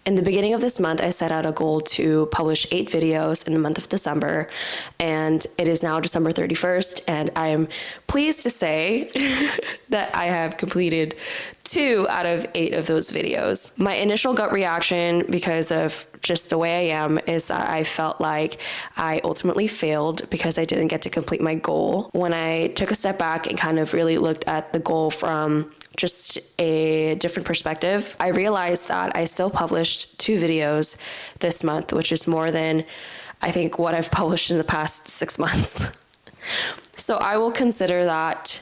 In the beginning of this month, I set out a goal to publish 8 videos in the month of December, and it is now December 31st, and I am pleased to say that I have completed 2 out of 8 of those videos. My initial gut reaction, because of just the way I am, is that I felt like I ultimately failed because I didn't get to complete my goal. When I took a step back and kind of really looked at the goal from just a different perspective, I realized that I still published 2 videos this month, which is more than I think what I've published in the past 6 months. So I will consider that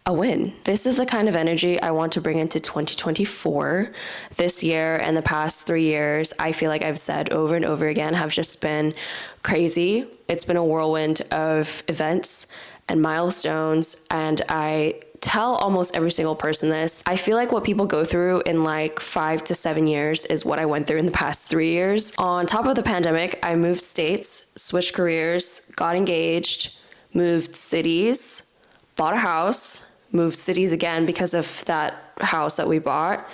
a win. This is the kind of energy I want to bring into 2024. This year and the past 3 years, I feel like I've said over and over again, have just been crazy. It's been a whirlwind of events and milestones, and I tell almost every single person this. I feel like what people go through in like 5 to 7 years is what I went through in the past 3 years. On top of the pandemic, I moved states, switched careers, got engaged, moved cities, bought a house, moved cities again because of that house that we bought,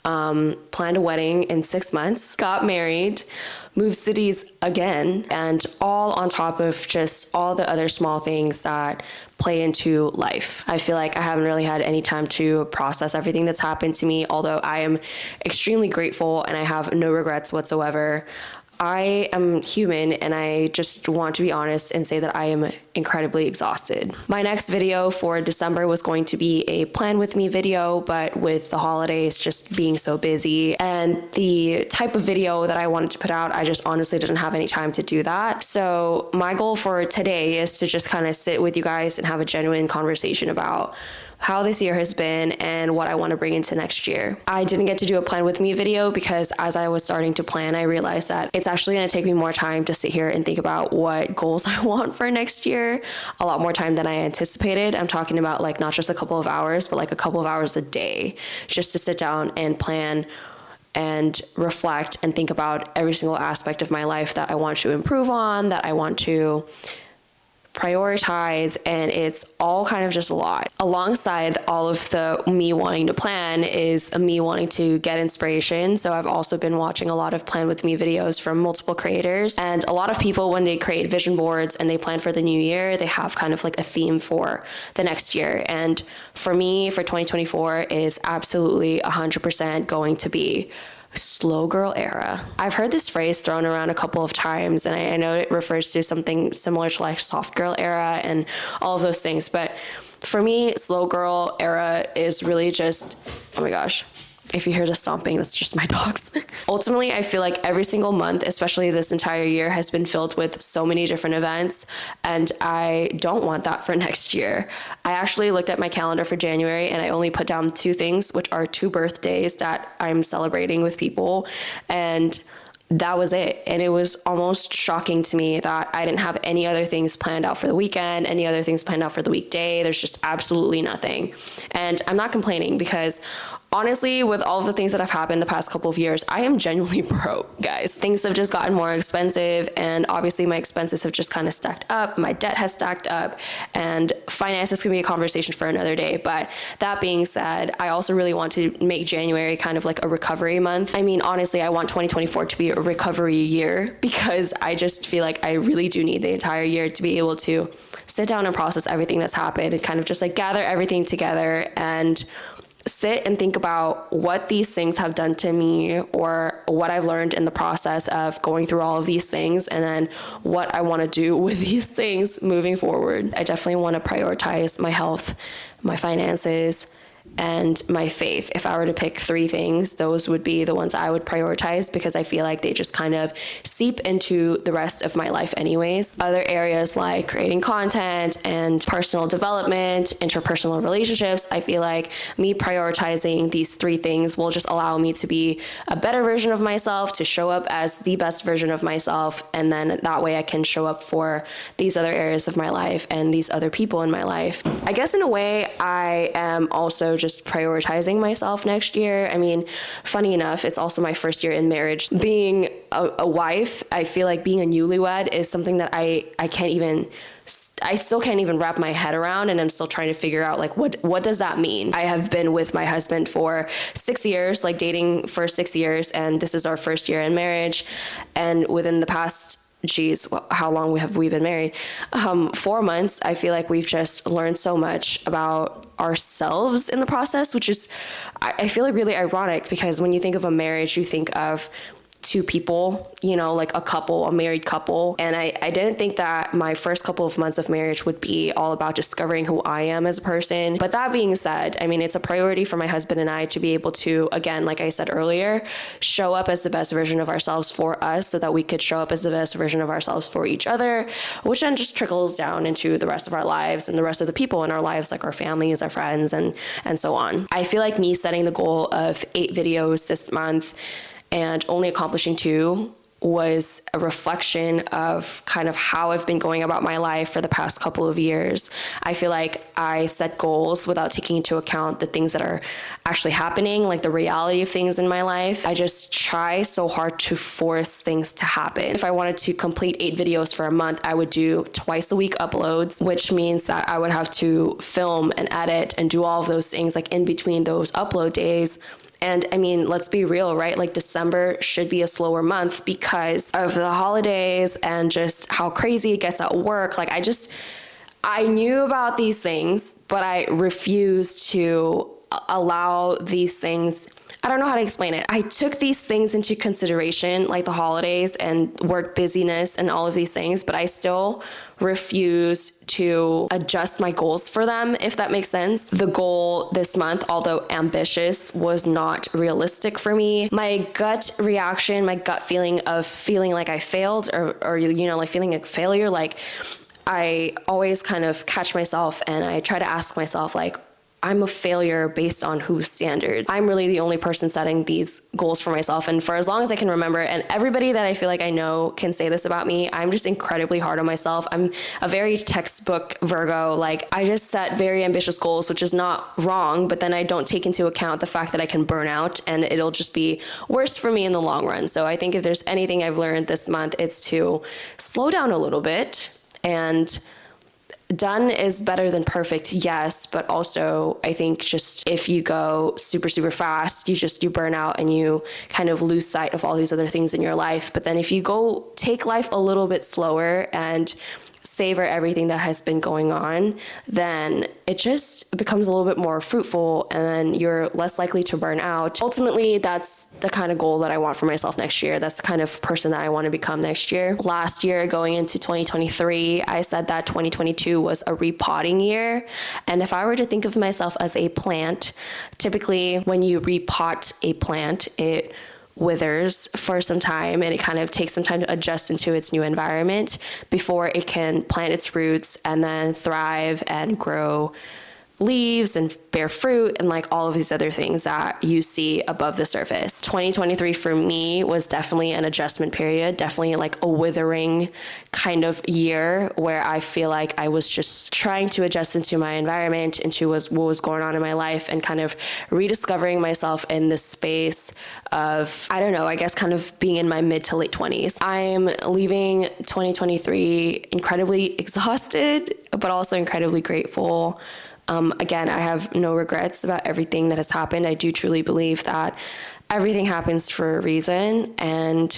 planned a wedding in 6 months, got married, moved cities again, and all on top of just all the other small things that play into life. I feel like I haven't really had any time to process everything that's happened to me, although I am extremely grateful and I have no regrets whatsoever. I am human, and I just want to be honest and say that I am incredibly exhausted. My next video for December was going to be a plan with me video, but with the holidays just being so busy and the type of video that I wanted to put out, I just honestly didn't have any time to do that. So my goal for today is to just kind of sit with you guys and have a genuine conversation about how this year has been and what I want to bring into next year. I didn't get to do a plan with me video because as I was starting to plan, I realized that it's actually going to take me more time to sit here and think about what goals I want for next year. A lot more time than I anticipated. I'm talking about like not just a couple of hours, but like a couple of hours a day just to sit down and plan and reflect and think about every single aspect of my life that I want to improve on, that I want to prioritize, and it's all kind of just a lot. Alongside all of the me wanting to plan is me wanting to get inspiration. So I've also been watching a lot of plan with me videos from multiple creators, and a lot of people, when they create vision boards and they plan for the new year, they have kind of like a theme for the next year. And for me, for 2024 is absolutely 100% going to be slow girl era. I've heard this phrase thrown around a couple of times, and I know it refers to something similar to like soft girl era and all of those things. But for me, slow girl era is really just, oh my gosh, if you hear the stomping, that's just my dogs. Ultimately, I feel like every single month, especially this entire year, has been filled with so many different events, and I don't want that for next year. I actually looked at my calendar for January, and I only put down 2 things, which are 2 birthdays that I'm celebrating with people, and that was it. And it was almost shocking to me that I didn't have any other things planned out for the weekend, any other things planned out for the weekday. There's just absolutely nothing. And I'm not complaining because honestly, with all of the things that have happened the past couple of years, I am genuinely broke, guys. Things have just gotten more expensive, and obviously my expenses have just kind of stacked up. My debt has stacked up, and finances can be a conversation for another day. But that being said, I also really want to make January kind of like a recovery month. I mean, honestly, I want 2024 to be a recovery year because I just feel like I really do need the entire year to be able to sit down and process everything that's happened and kind of just like gather everything together and sit and think about what these things have done to me or what I've learned in the process of going through all of these things, and then what I want to do with these things moving forward. I definitely want to prioritize my health, my finances, and my faith. If I were to pick 3 things, those would be the ones I would prioritize because I feel like they just kind of seep into the rest of my life anyways. Other areas like creating content and personal development, interpersonal relationships, I feel like me prioritizing these 3 things will just allow me to be a better version of myself, to show up as the best version of myself, and then that way I can show up for these other areas of my life and these other people in my life. I guess in a way, I am also just prioritizing myself next year. I mean, funny enough, it's also my first year in marriage. Being a wife, I feel like being a newlywed is something that I can't even I still can't even wrap my head around, and I'm still trying to figure out like what does that mean? I have been with my husband for 6 years, like dating for 6 years, and this is our first year in marriage. And within the past, how long have we been married? 4 months, I feel like we've just learned so much about ourselves in the process, which is, I feel like really ironic, because when you think of a marriage, you think of two people, like a couple, a married couple. And I didn't think that my first couple of months of marriage would be all about discovering who I am as a person. But that being said, I mean, it's a priority for my husband and I to be able to, again, like I said earlier, show up as the best version of ourselves for us so that we could show up as the best version of ourselves for each other, which then just trickles down into the rest of our lives and the rest of the people in our lives, like our families, our friends, and so on. I feel like me setting the goal of 8 videos this month and only accomplishing 2 was a reflection of kind of how I've been going about my life for the past couple of years. I feel like I set goals without taking into account the things that are actually happening, like the reality of things in my life. I just try so hard to force things to happen. If I wanted to complete 8 videos for a month, I would do twice a week uploads, which means that I would have to film and edit and do all of those things like in between those upload days. And I mean, let's be real, right? Like December should be a slower month because of the holidays and just how crazy it gets at work. Like I knew about these things, but I refused to allow these things. I don't know how to explain it. I took these things into consideration, like the holidays and work busyness and all of these things, but I still refuse to adjust my goals for them, if that makes sense. The goal this month, although ambitious, was not realistic for me. My gut reaction, my gut feeling of feeling like I failed or like feeling like failure, like I always kind of catch myself and I try to ask myself, like, I'm a failure based on whose standard? I'm really the only person setting these goals for myself. And for as long as I can remember, and everybody that I feel like I know can say this about me, I'm just incredibly hard on myself. I'm a very textbook Virgo. Like I just set very ambitious goals, which is not wrong, but then I don't take into account the fact that I can burn out and it'll just be worse for me in the long run. So I think if there's anything I've learned this month, it's to slow down a little bit. And done is better than perfect, yes, but also I think just if you go super, super fast, you burn out and you kind of lose sight of all these other things in your life. But then if you go take life a little bit slower and savor everything that has been going on, then it just becomes a little bit more fruitful and then you're less likely to burn out. Ultimately, that's the kind of goal that I want for myself next year. That's the kind of person that I want to become next year. Last year, going into 2023, I said that 2022 was a repotting year. And if I were to think of myself as a plant, typically when you repot a plant, it withers for some time and it kind of takes some time to adjust into its new environment before it can plant its roots and then thrive and grow leaves and bear fruit and like all of these other things that you see above the surface. 2023 for me was definitely an adjustment period, definitely like a withering kind of year where I feel like I was just trying to adjust into my environment, into what was going on in my life and kind of rediscovering myself in this space of, I don't know, I guess kind of being in my mid to late 20s. I'm leaving 2023 incredibly exhausted, but also incredibly grateful. Again, I have no regrets about everything that has happened. I do truly believe that everything happens for a reason. And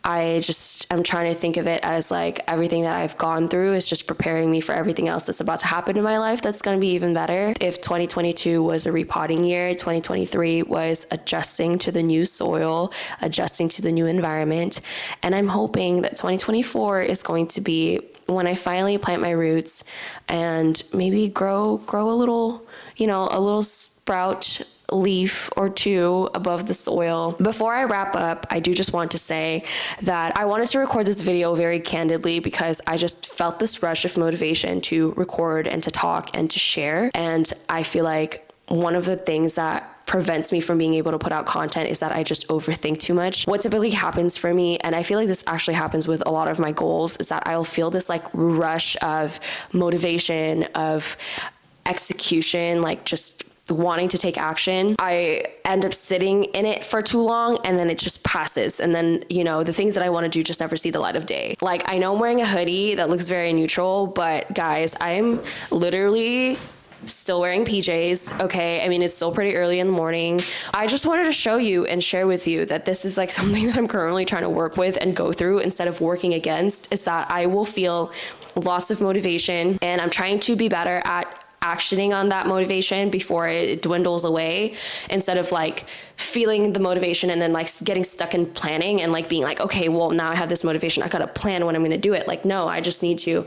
I'm trying to think of it as like everything that I've gone through is just preparing me for everything else that's about to happen in my life that's going to be even better. If 2022 was a repotting year, 2023 was adjusting to the new soil, adjusting to the new environment. And I'm hoping that 2024 is going to be when I finally plant my roots and maybe grow a little, a little sprout leaf or two above the soil. Before I wrap up, I do just want to say that I wanted to record this video very candidly because I just felt this rush of motivation to record and to talk and to share. And I feel like one of the things that prevents me from being able to put out content is that I just overthink too much. What typically happens for me, and I feel like this actually happens with a lot of my goals, is that I'll feel this like rush of motivation, of execution, like just wanting to take action, I end up sitting in it for too long and then it just passes. And then, you know, the things that I want to do just never see the light of day. Like, I know I'm wearing a hoodie that looks very neutral, but guys, I'm literally still wearing PJs. Okay. I mean, it's still pretty early in the morning. I just wanted to show you and share with you that this is like something that I'm currently trying to work with and go through instead of working against, is that I will feel loss of motivation, and I'm trying to be better at actioning on that motivation before it dwindles away, instead of like feeling the motivation and then like getting stuck in planning and like being like, okay, well, now I have this motivation, I gotta plan when I'm gonna do it. Like, no, I just need to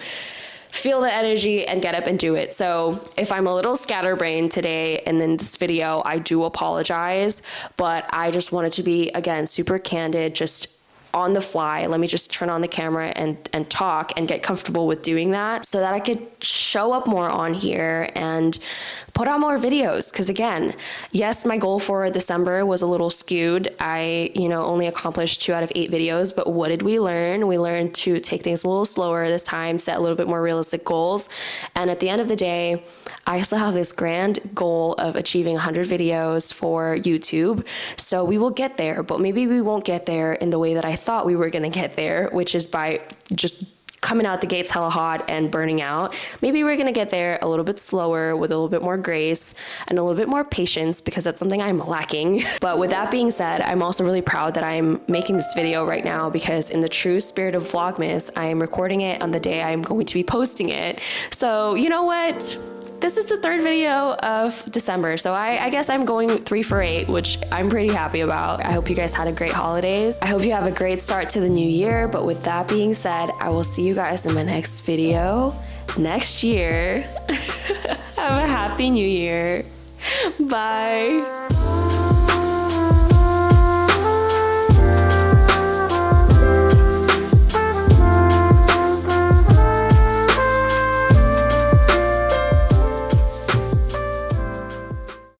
feel the energy and get up and do it. So if I'm a little scatterbrained today and in this video, I do apologize, but I just wanted to be, again, super candid, just on the fly. Let me just turn on the camera and talk and get comfortable with doing that so that I could show up more on here and put out more videos. Because again, yes, my goal for December was a little skewed. I, only accomplished 2 out of 8 videos, but what did we learn? We learned to take things a little slower this time, set a little bit more realistic goals. And at the end of the day, I still have this grand goal of achieving 100 videos for YouTube. So we will get there, but maybe we won't get there in the way that I thought we were going to get there, which is by just coming out the gates hella hot and burning out. Maybe we're going to get there a little bit slower with a little bit more grace and a little bit more patience, because that's something I'm lacking. But with that being said, I'm also really proud that I'm making this video right now, because in the true spirit of Vlogmas, I am recording it on the day I'm going to be posting it. So you know what? This is the 3rd video of December, so I guess I'm going 3 for 8, which I'm pretty happy about. I hope you guys had a great holidays. I hope you have a great start to the new year, but with that being said, I will see you guys in my next video next year. Have a happy new year. Bye.